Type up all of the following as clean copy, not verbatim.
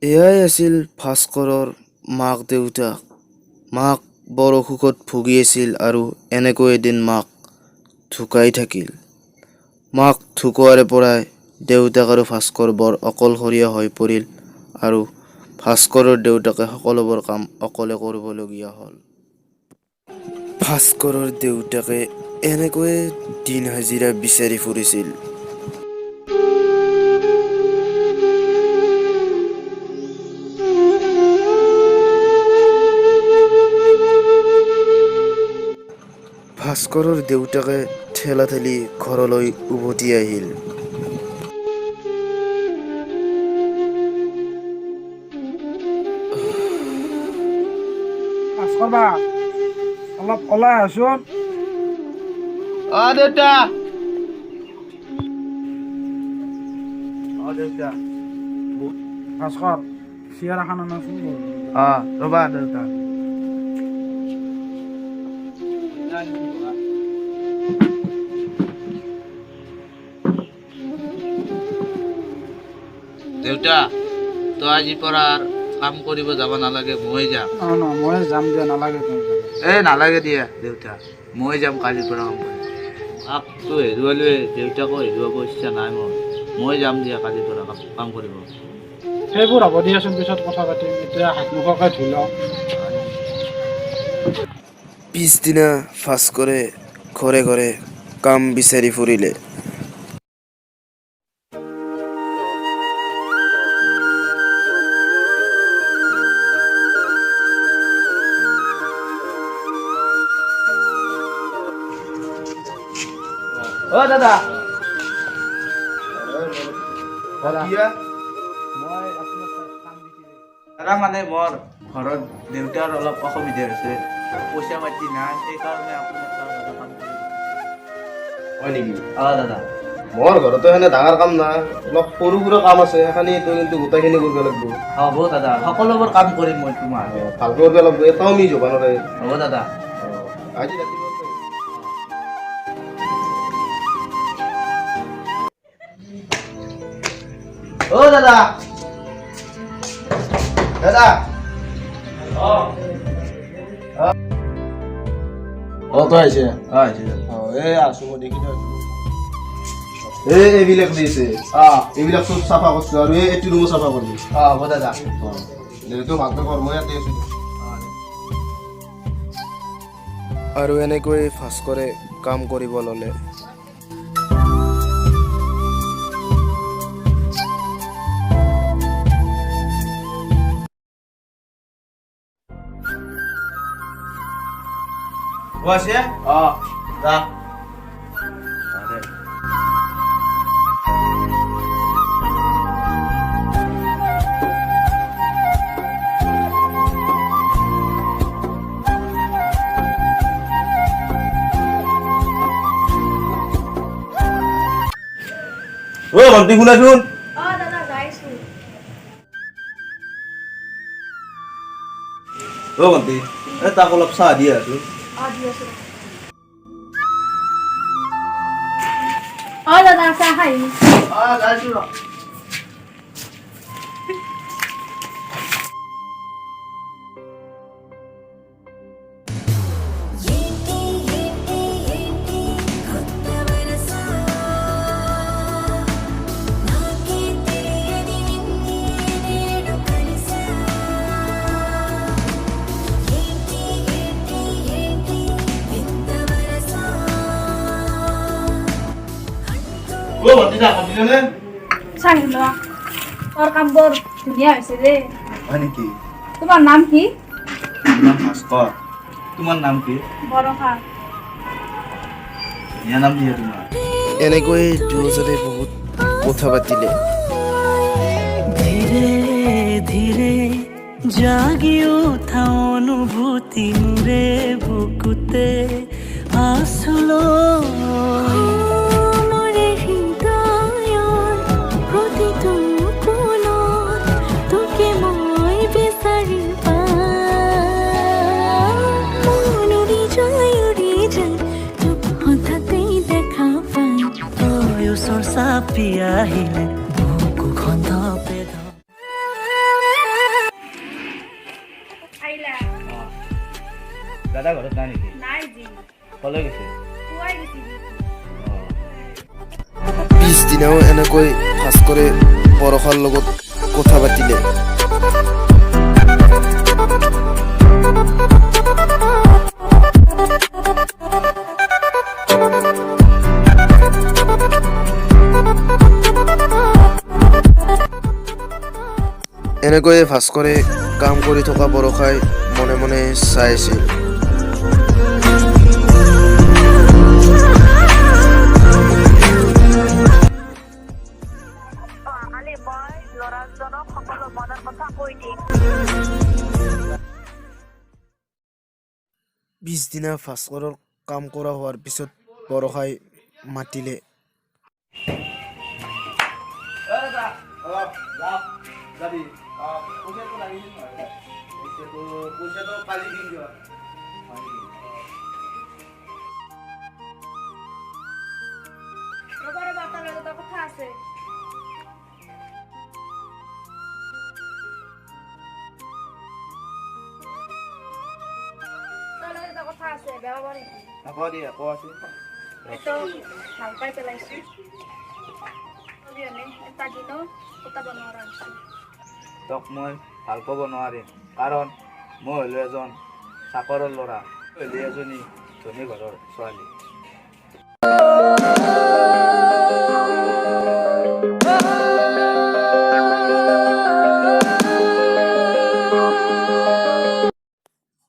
এয়াই আছিল ভাস্কৰৰ মাক দেউতাক। মাক বৰ অসুখত ভুগি আছিল আৰু এনেকৈ এদিন মাক ঢুকাই থাকিল। মাক ঢুকোৱাৰে পৰাই দেউতাক আৰু ভাস্কৰ বৰ অকলশৰীয়া হৈ পৰিল আৰু ভাস্কৰৰ দেউতাকে সকলোবোৰ কাম অকলে কৰিবলগীয়া হ'ল। ভাস্কৰৰ দেউতাকে এনেকৈয়ে দিন হাজিৰা বিচাৰি ফুৰিছিল। ভাস্কৰৰ দেউতাকে ঠেলা ঠেলি ঘৰলৈ উভতি আহিল। ভাস্কৰ বা অলপ ওলাই আহচোন। দেউতা দেউতা ভাস্কৰ চিয়াৰ এখন আনাচোন। ৰবা দেউতা দেউতা তই আজিৰ পৰা কাম কৰিব যাব নালাগে, মই যাম। মই যাম দিয়া, নালাগে নালাগে দিয়া দেউতা, মই যাম কালিৰ পৰা কাম কৰিম। কাকটো হেৰুৱালোৱে, দেউতাকো হেৰুৱাব ইচ্ছা নাই মোৰ। মই যাম দিয়া কালিৰ পৰা কাম কৰিব। সেইবোৰ হ'ব দিয়াচোন, পিছত কথা পাতিম। এতিয়া হাত মুখকে ধুই লওঁ। পিছদিনা ভাস্কৰে ঘৰে ঘৰে কাম বিচাৰি ফুৰিলে। দাদা দাদা মানে মোৰ ঘৰত দেউতাৰ অলপ অসুবিধা হৈছে, পইচা পাতি নাই, সেইকাৰণে আপোনাৰ কাম কৰিব। হয় নেকি? দাদা মোৰ ঘৰতো সেনে ডাঙৰ কাম নাই, অলপ সৰু সুৰা কাম আছে, সেইখিনি তই কিন্তু গোটেইখিনি কৰিব লাগিব। হ'ব দাদা, সকলোবোৰ কাম কৰিম মই তোমাৰ। ভালকৈ কৰিব লাগিব, এটাও মিছ হ'ব নোৱাৰে। হ'ব দাদা। আজি ৰাতিপুৱা দাদা দাদা তই আহিছে? আহিছে। আছো মই দেখি আছো। এইবিলাক দিছে, এইবিলাক চব চাফা কৰিছো আৰু এইটো ৰুমো চাফা কৰিছো। হ'ব দাদা। তো ভালকৈ কৰ, মই ইয়াতে আছো। আৰু এনেকৈ ভাস্কৰে কাম কৰিব ল'লে। আছে যা। ভণ্টি শুনাচোন। দাদা যাইছো। ভণ্টি তাক অলপ চাহ দি আছো। দি আছো। দাদা চাহ খাই যাইছো ৰ। চাহি লোৱা, তোৰ কাম বৰ ধুনীয়া হৈছে দেই। হয় নেকি? তোমাৰ নাম কি? নাম ভাস্কৰ। তোমাৰ নাম কি? বৰষা। ইয়াৰ নাম কি তোমাৰ? এনেকৈ দুয়োজনে বহুত কথা পাতিলে। ধীরে ধীরে জাগি উঠা অনুভূতি রে বুকুতে আসলো চাপি আহিলে বুকুখন ধপে ধপ। দাদা ঘৰত নাই নেকি নাই জি কলৈ গৈছে পুৱাই গেছি পিছদিনাও এনেকৈ ভাস্কৰে বৰষাৰ লগত কথা পাতিলে। এনেকৈয়ে ভাস্কৰে কাম কৰি থকা বৰষাই মনে মনে চাই আছিল। পিছদিনা ভাস্কৰৰ কাম কৰা হোৱাৰ পিছত বৰষাই মাতিলে। ৰবা তাৰ লগত কথা আছে কথা আছে বেয়া পাব নেকি আকৌ দিয়া আকৌ আছে এইটো ভাল পাই পেলাইছো এটা দিনো কটাব নোৱাৰা তোক মই ভাল পাব নোৱাৰিম কাৰণ মই হ'লো এজন চাকৰৰ ল'ৰা হ'লো এজনী ধনী ঘৰৰ ছোৱালী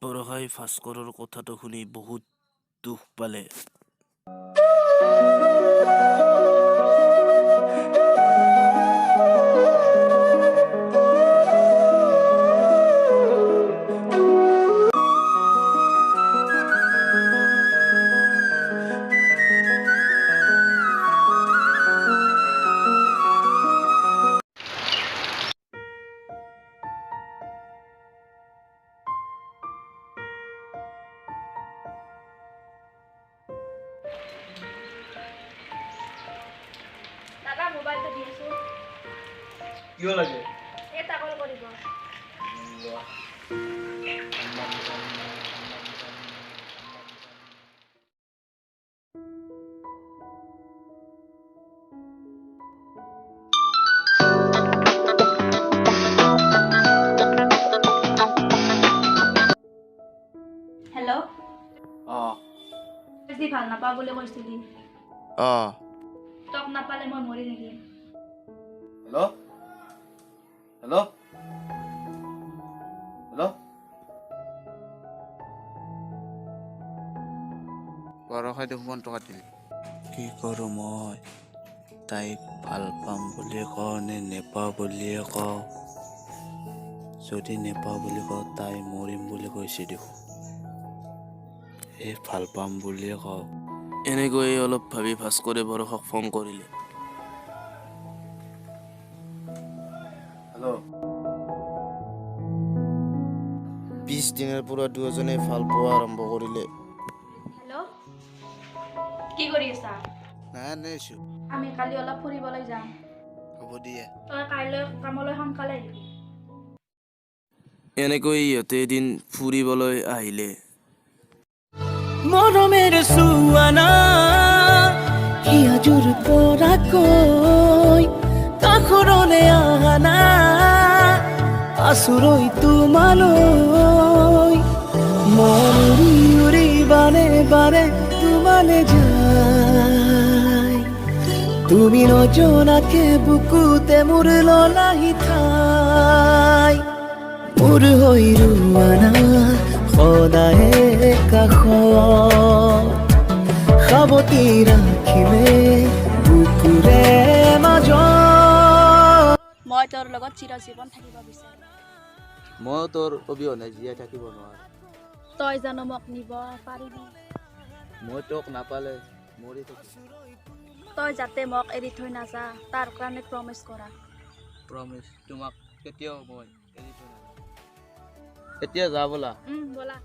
বৰষাই ভাস্কৰৰ কথাটো শুনি বহুত দুখ পালে। দাদা মোবাইলটো দি আছো কিয় লাগে এটা কল কৰিব হেল্ল' বেছি ভাল নাপাওঁ বুলি কৈছিলি তোক নাপালে মই মৰি থাকিম হেল্ল' হেল্ল' হেল্ল' বৰষাই দেখোন টকা দিলি কি কৰোঁ মই তাইক ভাল পাম বুলি কওঁ নে নেপাওঁ বুলিয়ে কওঁ যদি নেপাওঁ বুলি কওঁ তাই মৰিম বুলি কৈছে দেখোন ভাল পাম বুলিয়ে কওঁ এনেকৈ অলপ ভাবি ভাস্কৰে বৰষাক ফোন কৰিলে। হেল্ল' পিছদিনাৰ পৰা দুয়োজনে ভাল পোৱা আৰম্ভ কৰিলে। হেল্ল' কি কৰি আছা নাইছো আমি কালি অলপ ফুৰিবলৈ যাম হ'ব দিয়ে তই কাইলৈ কামলৈ সোনকালে আহিবি এনেকৈ ইহঁতে এদিন ফুৰিবলৈ আহিলে। মৰমেৰে চুৱানা হিয়াজুৰ পৰা কৈ কাষৰলে আহানা আচুৰৈ তোমালৈ মন উৰি উৰি বাৰে বাৰে তোমালে যায় তুমি নজনাকে বুকুতে মোৰ ললাহি ঠাই মোৰ হৈ ৰুৱানা সদায়ে কাষত সাৱটি ৰাখিমে বুকুৰে মাজত মই তোৰ লগত চিৰজীৱন থাকিব বিচাৰোঁ মই তোৰ অবিহনে জীয়াই থাকিব নোৱাৰো তই জানো মোক নিব পাৰিবি মই তোক নাপালে মৰি থাকিম তই যাতে মোক এৰি থৈ নাযা তাৰ কাৰণে প্ৰমিছ কৰা প্ৰমিছ তোমাক কেতিয়াও মই এৰি থৈ নাযাওঁ এতিয়া যা ব'লা ব'লা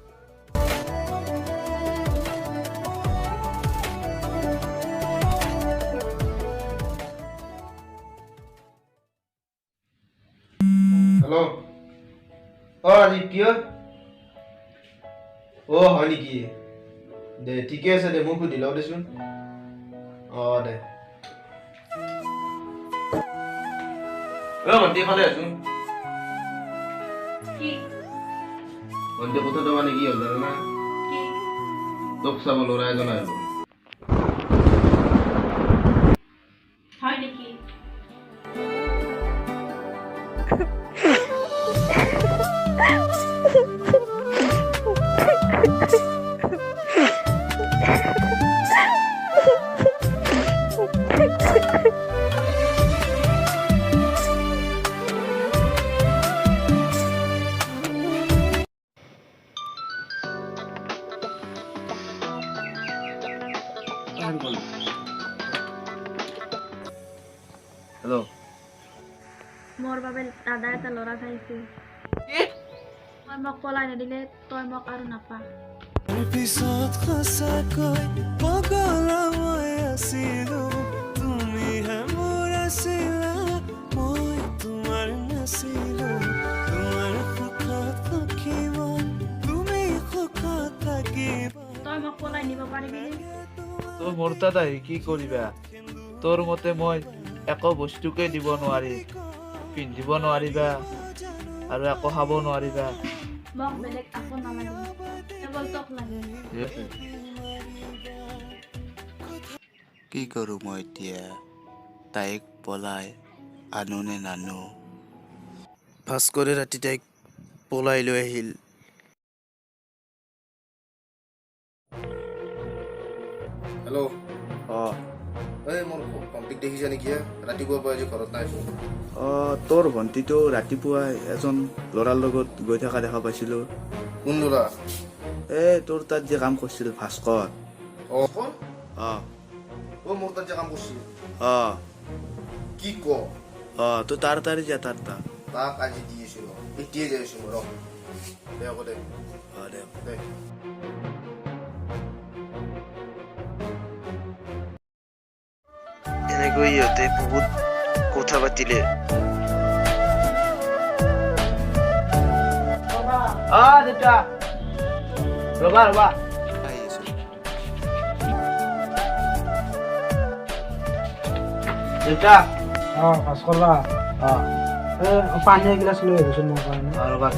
হেল্ল' আজি কিয় অ' হয় নেকি? দে ঠিকে আছে দে, মোক সুধি লওঁ দেচোন। অ' দে। ভণ্টি ফালে আছোন। কি ভণ্টি কথাটো মানে কি হ'ল জানা? কি তোক চাব ল'ৰা এজন আহিব। হয় নেকি? হেল্ল'। মোৰ বাবে দাদা এটা ল'ৰা চাইছে। তই মোক পলাই নিদিলে তই মোক আৰু নাপা। পিছত সঁচাকৈ পগলা মই আছিলো, তুমিহে মোৰ আছিলা, মই তোমাৰ নাছিলো। তোমাৰ সুখত থাকিব, তুমি সুখত থাকিব। তই মোক পলাই নিব পাৰিবিনে? তই মোৰ তাত আহি কি কৰিবা? তোৰ মতে মই একো বস্তুকে দিব নোৱাৰি, পিন্ধিব নোৱাৰিবা আৰু একো খাব নোৱাৰিবা। মোক বেলেগ একো নালাগে, কেৱল তোক লাগে। কি কৰোঁ মই এতিয়া? তাইক পলাই আনো নে নানো? ভাস্কৰে ৰাতি তাইক পলাই লৈ আহিল। হেল্ল'। অ' এই মোৰ ভণ্টিক দেখিছা নেকি? ৰাতিপুৱাৰ পৰা আজি ঘৰত নাই। তোৰ ভণ্টিটো ৰাতিপুৱা এজন ল'ৰাৰ লগত গৈ থকা দেখা পাইছিলোঁ। কোন ল'ৰা? তোৰ তাত যে কাম কৰিছিল ভাস্কৰ। অ' অ' মোৰ তাত যে কাম কৰিছিল। অ' কি ক? তই তাড়াতাড়ি যা তাৰ। তাক আজি দি আছো, এতিয়াই যাই আছো ৰ। দে হ'ব দে। দে। দে। এনেকৈ ইহঁতে বহুত কথা পাতিলে। দেউতা ৰবা। দেউতা ভাস্কৰ বা পানী এগিলাচ লৈ আহিবচোন মোৰ কাৰণে। ৰবা।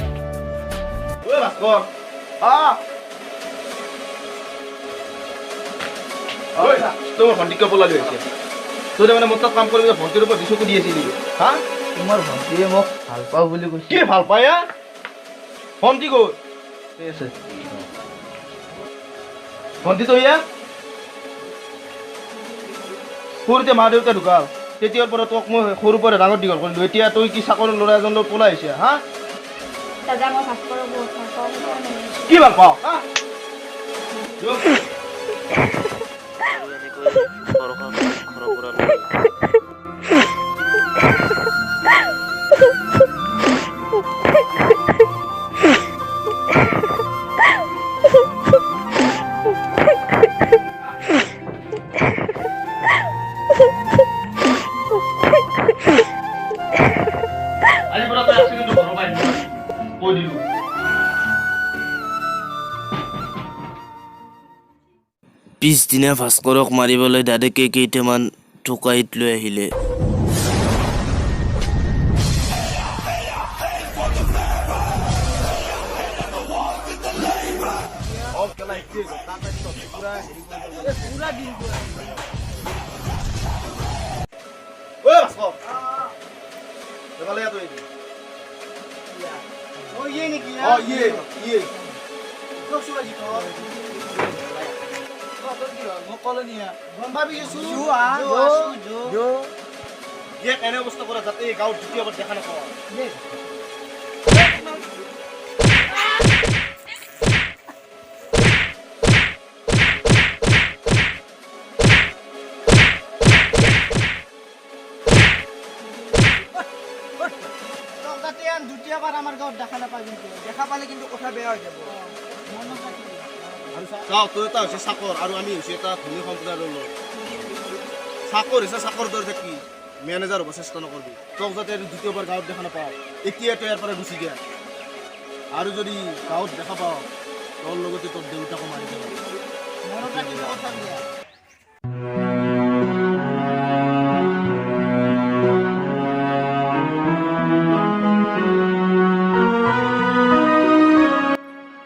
ভাস্কৰ তোমাৰ ভণ্টিক কিয় পলাই লৈ আহিছে? তই তাৰমানে মোৰ তাত কাম কৰি ভণ্টিৰ ওপৰত চকু দি আছিলি। হা? তোমাৰ ভণ্টিয়ে মোক ভাল পাওঁ বুলি কৈছে। কি ভাল পায়? ভণ্টি ক'ত? ঠিক আছে। ভণ্টি তই সৰুতে মা দেউতা ঢুকাল, তেতিয়াৰ পৰা তোক মই সৰুৰ পৰা ডাঙৰ দীঘল কৰিলো। এতিয়া তই কি চাকৰি ল'ৰা এজন লৈ পলাই আহিছে? হা? দাদা মই ভাস্কৰক বহুত ভাল পাওঁ, সেইকাৰণে। কি ভাল পাওঁ? পিছদিনা ভাস্কৰক মাৰিবলৈ দাদেকে কেইটামান টোকাইত লৈ আহিলে। এনে অৱস্থা কৰা যাতে গাঁৱত দ্বিতীয়বাৰ দেখা নাপাওঁ। দ্বিতীয়বাৰ আমাৰ গাঁৱত দেখা নাপায়, কিন্তু দেখা পালে কিন্তু কথা বেয়া হৈ যাব। তই এটা হৈছে চাকৰ আৰু আমি হৈছে এটা ধনী সম্প্ৰদায়ৰ লোক। চাকৰ হৈছে চাকৰ দৰে থাকি মেনেজাৰ হ'ব চেষ্টা নকৰিবি। তোক যাতে দ্বিতীয়বাৰ গাঁৱত দেখা নাপাওঁ, এতিয়া তই ইয়াৰ পৰা গুচি দিয়া। আৰু যদি গাঁৱত দেখা পাওঁ তোৰ লগতে তোৰ দেউতাকো মাৰি দিব মোৰো এটা কিন্তু কথা দিয়া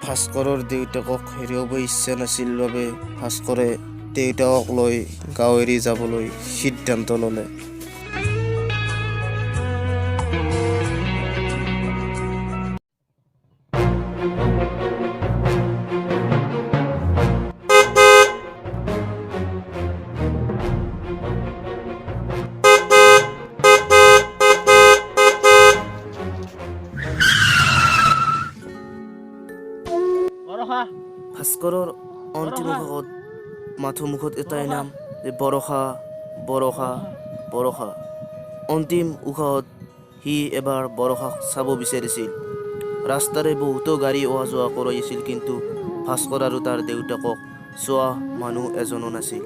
ভাস্কৰৰ দেউতাকক হেৰুৱাব ইচ্ছা নাছিল বাবে ভাস্কৰে দেউতাকক লৈ গাঁও এৰি যাবলৈ সিদ্ধান্ত ল'লে। বৰষা ভাস্কৰৰ অন্তিম উশাহত মুখত এটাই নাম যে বৰষা বৰষা বৰষা। অন্তিম উশাহত সি এবাৰ বৰষাক চাব বিচাৰিছিল। ৰাস্তাৰে বহুতো গাড়ী অহা যোৱা কৰি আছিল, কিন্তু ভাস্কৰ আৰু তাৰ দেউতাকক চোৱা মানুহ এজনো নাছিল।